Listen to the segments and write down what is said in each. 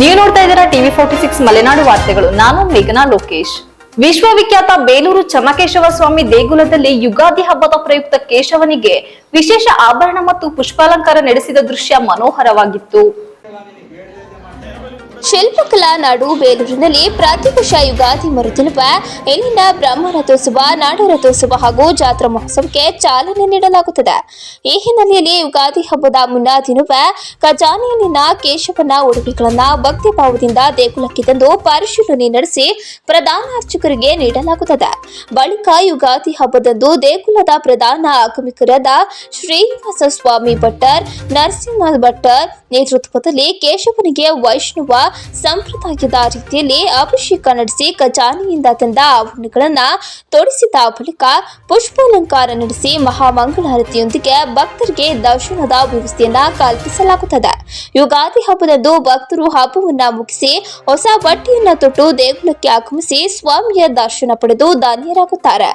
ನೀವು ನೋಡ್ತಾ ಇದ್ದೀರಾ ಟಿವಿ 46 ಮಲೆನಾಡು ವಾರ್ತೆಗಳು. ನಾನು ಮೇಘನಾ ಲೋಕೇಶ್. ವಿಶ್ವವಿಖ್ಯಾತ ಬೇಲೂರು ಚನ್ನಕೇಶವ ಸ್ವಾಮಿ ದೇಗುಲದಲ್ಲಿ ಯುಗಾದಿ ಹಬ್ಬದ ಪ್ರಯುಕ್ತ ಕೇಶವನಿಗೆ ವಿಶೇಷ ಆಭರಣ ಮತ್ತು ಪುಷ್ಪಾಲಂಕಾರ ನಡೆಸಿದ ದೃಶ್ಯ ಮನೋಹರವಾಗಿತ್ತು. ಶಿಲ್ಪಕಲಾ ನಾಡು ಬೇಲೂರಿನಲ್ಲಿ ಪ್ರತಿ ವರ್ಷ ಯುಗಾದಿ ಮರುದಿನವ ಇಲ್ಲಿನ ಬ್ರಹ್ಮರಥೋತ್ಸವ, ನಾಡರಥೋತ್ಸವ ಹಾಗೂ ಜಾತ್ರಾ ಮಹೋತ್ಸವಕ್ಕೆ ಚಾಲನೆ ನೀಡಲಾಗುತ್ತದೆ. ಈ ಹಿನ್ನೆಲೆಯಲ್ಲಿ ಯುಗಾದಿ ಹಬ್ಬದ ಮುನ್ನಾ ದಿನವ ಖಜಾನೆಯಲ್ಲಿನ ಕೇಶವನ ಉಡುಗೆಗಳನ್ನು ಭಕ್ತಿ ಭಾವದಿಂದ ದೇಗುಲಕ್ಕೆ ತಂದು ಪರಿಶೀಲನೆ ನಡೆಸಿ ಪ್ರಧಾನ ಅರ್ಚಕರಿಗೆ ನೀಡಲಾಗುತ್ತದೆ. ಬಳಿಕ ಯುಗಾದಿ ಹಬ್ಬದಂದು ದೇಗುಲದ ಪ್ರಧಾನ ಆಗಮಿಕರಾದ ಶ್ರೀನಿವಾಸ ಸ್ವಾಮಿ ಭಟ್ಟರ್, ನರಸಿಂಹ ಭಟ್ಟರ್ ನೇತೃತ್ವದಲ್ಲಿ ಕೇಶವನಿಗೆ ವೈಷ್ಣವ ಸಂಪ್ರದಾಯದ ರೀತಿಯಲ್ಲಿ ಅಭಿಷೇಕ ನಡೆಸಿ ಖಜಾನೆಯಿಂದ ತಂದ ಆಭರಣಗಳನ್ನು ತೊಡಿಸಿದ ಬಳಿಕ ಪುಷ್ಪಾಲಂಕಾರ ನಡೆಸಿ ಮಹಾಮಂಗಳಾರತಿಯೊಂದಿಗೆ ಭಕ್ತರಿಗೆ ದರ್ಶನದ ವ್ಯವಸ್ಥೆಯನ್ನ ಕಲ್ಪಿಸಲಾಗುತ್ತದೆ. ಯುಗಾದಿ ಹಬ್ಬದಂದು ಭಕ್ತರು ಹಬ್ಬವನ್ನ ಮುಗಿಸಿ ಹೊಸ ಬಟ್ಟೆಯನ್ನ ತೊಟ್ಟು ದೇಗುಲಕ್ಕೆ ಆಗಮಿಸಿ ಸ್ವಾಮಿಯ ದರ್ಶನ ಪಡೆದು ಧನ್ಯರಾಗುತ್ತಾರೆ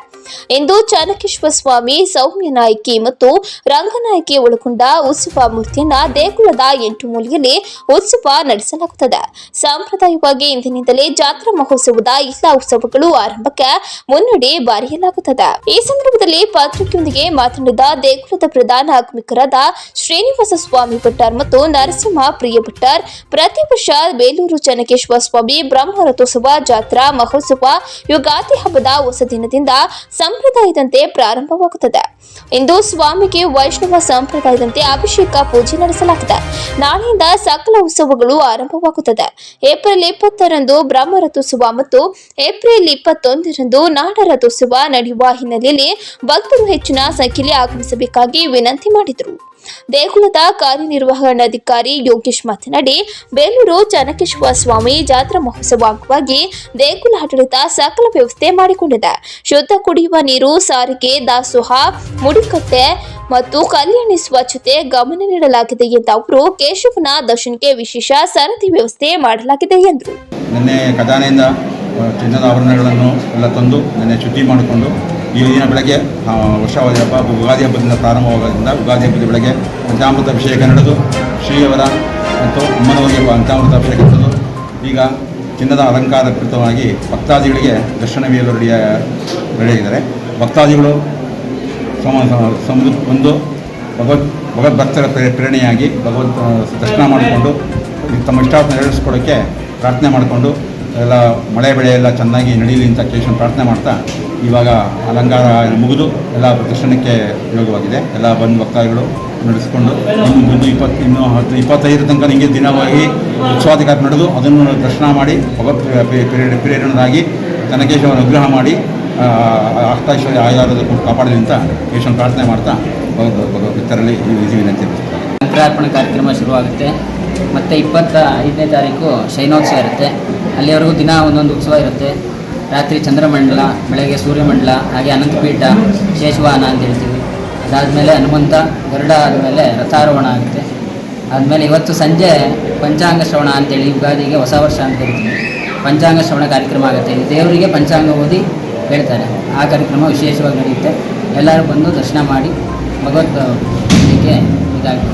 ಎಂದು ಚನ್ನಕೇಶವ ಸ್ವಾಮಿ, ಸೌಮ್ಯ ನಾಯಕಿ ಮತ್ತು ರಂಗನಾಯಕಿ ಒಳಗೊಂಡ ಉತ್ಸವ ಮೂರ್ತಿಯನ್ನ ದೇಗುಲದ 8 ಮೂಲೆಯಲ್ಲಿ ಉತ್ಸವ ನಡೆಸಲಾಗುತ್ತದೆ. ಸಾಂಪ್ರದಾಯಿಕವಾಗಿ ಇಂದಿನಿಂದಲೇ ಜಾತ್ರಾ ಮಹೋತ್ಸವದ ಎಲ್ಲ ಉತ್ಸವಗಳು ಆರಂಭಕ್ಕೆ ಮುನ್ನಡೆ ಬರೆಯಲಾಗುತ್ತದೆ. ಈ ಸಂದರ್ಭದಲ್ಲಿ ಪತ್ರಿಕೆಯೊಂದಿಗೆ ಮಾತನಾಡಿದ ದೇಗುಲದ ಪ್ರಧಾನ ಆಗಮಿಕರಾದ ಶ್ರೀನಿವಾಸ ಸ್ವಾಮಿ ಭಟ್ಟರ್ ಮತ್ತು ನರಸಿಂಹ ಪ್ರಿಯ ಭಟ್ಟರ್, ಪ್ರತಿ ವರ್ಷ ಬೇಲೂರು ಚನ್ನಕೇಶವ ಸ್ವಾಮಿ ಬ್ರಹ್ಮರಥೋತ್ಸವ ಜಾತ್ರಾ ಮಹೋತ್ಸವ ಯುಗಾದಿ ಹಬ್ಬದ ಹೊಸ ದಿನದಿಂದ ಸಂಪ್ರದಾಯದಂತೆ ಪ್ರಾರಂಭವಾಗುತ್ತದೆ. ಇಂದು ಸ್ವಾಮಿಗೆ ವೈಷ್ಣವ ಸಂಪ್ರದಾಯದಂತೆ ಅಭಿಷೇಕ ಪೂಜೆ ನಡೆಸಲಾಗಿದೆ. ನಾಳೆಯಿಂದ ಸಕಲ ಉತ್ಸವಗಳು ಆರಂಭವಾಗುತ್ತದೆ. ಏಪ್ರಿಲ್ 20ರಂದು ಬ್ರಹ್ಮರಥೋತ್ಸವ ಮತ್ತು ಏಪ್ರಿಲ್ 21ರಂದು ನಾಡರಥೋತ್ಸವ ನಡೆಯುವ ಹಿನ್ನೆಲೆಯಲ್ಲಿ ಭಕ್ತರು ಹೆಚ್ಚಿನ ಸಂಖ್ಯೆಯಲ್ಲಿ ಆಗಮಿಸಬೇಕಾಗಿ ವಿನಂತಿ ಮಾಡಿದರು. ದೇಗುಲದ ಕಾರ್ಯನಿರ್ವಹಣಾಧಿಕಾರಿ ಯೋಗೇಶ್ ಮಾತನಾಡಿ, ಬೇಲೂರು ಚನ್ನಕೇಶವ ಸ್ವಾಮಿ ಜಾತ್ರಾ ಮಹೋತ್ಸವ ಅಂಗವಾಗಿ ದೇಗುಲ ಆಡಳಿತ ಸಕಲ ವ್ಯವಸ್ಥೆ ಮಾಡಿಕೊಂಡಿದೆ. ಶುದ್ಧ ಕುಡಿಯುವ ನೀರು, ಸಾರಿಗೆ, ದಾಸೋಹ, ಮುಡಿಕಟ್ಟೆ ಮತ್ತು ಕಲ್ಯಾಣಿ ಸ್ವಚ್ಛತೆ ಗಮನ ನೀಡಲಾಗಿದೆ ಎಂದ ಅವರು, ಕೇಶವನ ದರ್ಶನಕ್ಕೆ ವಿಶೇಷ ಸರದಿ ವ್ಯವಸ್ಥೆ ಮಾಡಲಾಗಿದೆ ಎಂದರು. ನಿನ್ನೆ ಖಜಾನೆಯಿಂದ ಚಿನ್ನದ ಆಭರಣಗಳನ್ನು ಎಲ್ಲ ತಂದು ನಿನ್ನೆ ಶುದ್ಧಿ ಮಾಡಿಕೊಂಡು ಈ ದಿನ ಬೆಳಗ್ಗೆ ವರ್ಷಾವಧಿ ಹಬ್ಬ ಯುಗಾದಿ ಹಬ್ಬದಿಂದ ಪ್ರಾರಂಭವಾಗೋದ್ರಿಂದ ಯುಗಾದಿ ಹಬ್ಬದ ಬೆಳಗ್ಗೆ ಪಂಚಾಮೃತ ಅಭಿಷೇಕ ನಡೆದು ಶ್ರೀಯವರ ಮತ್ತು ಅಮ್ಮನವರಿಗೆ ಪಂಚಾಮೃತ ಅಭಿಷೇಕ ನಡೆದು ಈಗ ಚಿನ್ನದ ಅಲಂಕಾರ ಕೃತವಾಗಿ ಭಕ್ತಾದಿಗಳಿಗೆ ದರ್ಶನವೀಯಲು ರೆಡಿಯಾಗಿದ್ದಾರೆ. ಭಕ್ತಾದಿಗಳು ಒಂದು ಭಗವದ್ಭಕ್ತರ ಪ್ರೇರಣೆಯಾಗಿ ಭಗವದ್ ದರ್ಶನ ಮಾಡಿಕೊಂಡು ತಮ್ಮ ಇಷ್ಟಾರ್ಥ ನೆರವೇರಿಸ್ಕೊಳ್ಳೋಕ್ಕೆ ಪ್ರಾರ್ಥನೆ ಮಾಡಿಕೊಂಡು ಎಲ್ಲ ಮಳೆ ಬೆಳೆ ಎಲ್ಲ ಚೆನ್ನಾಗಿ ನಡೀಲಿ ಅಂತ ಕೇಶವನ ಪ್ರಾರ್ಥನೆ ಮಾಡ್ತಾ ಇವಾಗ ಅಲಂಕಾರ ಮುಗಿದು ಎಲ್ಲ ಪ್ರದರ್ಶನಕ್ಕೆ ಯೋಗವಾಗಿದೆ. ಎಲ್ಲ ಬಂದು ಭಕ್ತಾದಿಗಳು ನಡೆಸಿಕೊಂಡು ಮುಂದೆ 25 ತನಕ ಹಿಂಗೆ ದಿನವಾಗಿ ಉತ್ಸವಾಧಿಕಾರ ನಡೆದು ಅದನ್ನು ದರ್ಶನ ಮಾಡಿ ಭಗವತ್ ಪ್ರೇರಣರಾಗಿ ಚನ್ನಕೇಶವನ ಅನುಗ್ರಹ ಮಾಡಿ ಅಷ್ಟಾಶ್ವರ್ಯ ಆಯುಧಾರದ ಕಾಪಾಡಲಿ ಅಂತ ಕೇಶವನ ಪ್ರಾರ್ಥನೆ ಮಾಡ್ತಾ ಭಕ್ತರಲ್ಲಿ ಈ ವಿನಂತಿ. ಶಂಕರಾರ್ಪಣೆ ಕಾರ್ಯಕ್ರಮ ಶುರುವಾಗುತ್ತೆ. ಮತ್ತು 25ನೇ ತಾರೀಕು ಶಯನೋತ್ಸವ ಇರುತ್ತೆ. ಅಲ್ಲಿವರೆಗೂ ದಿನ ಒಂದೊಂದು ಉತ್ಸವ ಇರುತ್ತೆ. ರಾತ್ರಿ ಚಂದ್ರಮಂಡಲ, ಬೆಳಗ್ಗೆ ಸೂರ್ಯಮಂಡಲ, ಹಾಗೆ ಅನಂತಪೀಠ, ಶೇಷವಾಹನ ಅಂತ ಹೇಳ್ತೀವಿ. ಅದಾದಮೇಲೆ ಹನುಮಂತ, ಗರುಡ ಆದಮೇಲೆ ರಥಾರೋಹಣ ಆಗುತ್ತೆ. ಆದಮೇಲೆ ಇವತ್ತು ಸಂಜೆ ಪಂಚಾಂಗ ಶ್ರವಣ ಅಂತೇಳಿ ಯುಗಾದಿಗೆ ಹೊಸ ವರ್ಷ ಅಂತ ಹೇಳ್ತೀವಿ. ಪಂಚಾಂಗ ಶ್ರವಣ ಕಾರ್ಯಕ್ರಮ ಆಗುತ್ತೆ. ದೇವರಿಗೆ ಪಂಚಾಂಗ ಓದಿ ಹೇಳ್ತಾರೆ. ಆ ಕಾರ್ಯಕ್ರಮ ವಿಶೇಷವಾಗಿ ನಡೆಯುತ್ತೆ. ಎಲ್ಲರೂ ಬಂದು ದರ್ಶನ ಮಾಡಿ ಭಗವದ್ಗೀತೆಗೆ ಇದಾಗುತ್ತೆ.